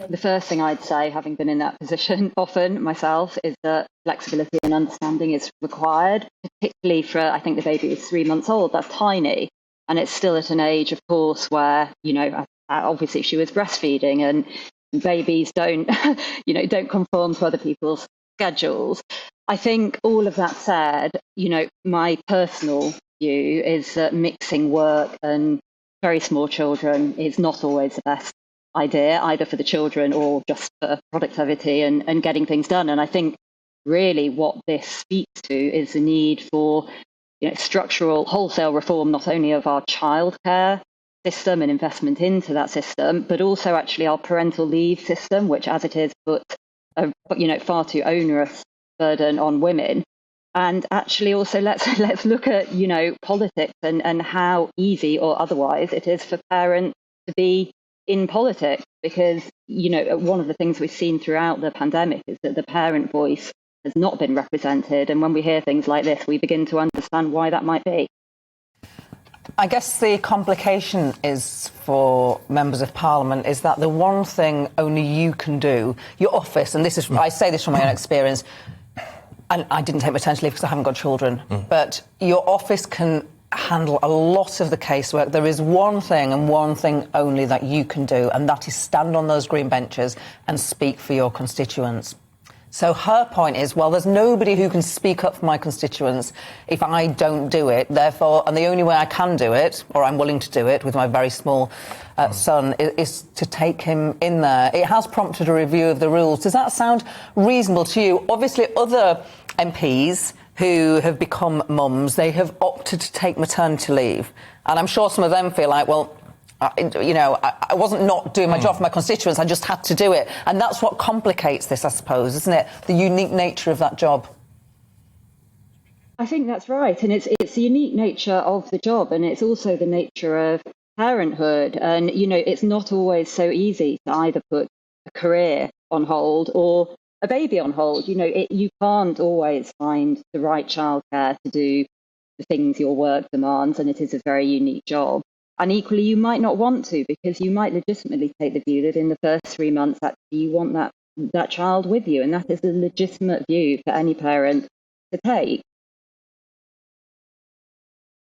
the first thing I'd say, having been in that position often myself, is that flexibility and understanding is required, particularly for, I think the baby is 3 months old, that's tiny. And it's still at an age, of course, where, obviously she was breastfeeding and babies don't, don't conform to other people's schedules. I think all of that said, my personal view is that mixing work and very small children is not always the best idea, either for the children or just for productivity and getting things done. And I think really what this speaks to is the need for structural wholesale reform, not only of our childcare system and investment into that system, but also actually our parental leave system, which as it is put a far too onerous burden on women. And actually also let's look at politics and how easy or otherwise it is for parents to be in politics, because one of the things we've seen throughout the pandemic is that the parent voice has not been represented, and when we hear things like this we begin to understand why that might be. I guess the complication is for members of Parliament is that the one thing only you can do, your office, and this is I say this from my own experience, and I didn't take maternity leave because I haven't got children, but your office can handle a lot of the casework. There is one thing and one thing only that you can do, and that is stand on those green benches and speak for your constituents. So her point is, well, there's nobody who can speak up for my constituents if I don't do it. Therefore, and the only way I can do it, or I'm willing to do it with my very small son, is to take him in there. It has prompted a review of the rules. Does that sound reasonable to you? Obviously, other MPs who have become mums, they have opted to take maternity leave. And I'm sure some of them feel like, well, I wasn't not doing my job for my constituents, I just had to do it. And that's what complicates this, I suppose, isn't it? The unique nature of that job. I think that's right. And it's the unique nature of the job, and it's also the nature of parenthood. And, it's not always so easy to either put a career on hold or a baby on hold. You can't always find the right childcare to do the things your work demands, and it is a very unique job. And equally, you might not want to, because you might legitimately take the view that in the first 3 months, actually, you want that child with you. And that is a legitimate view for any parent to take.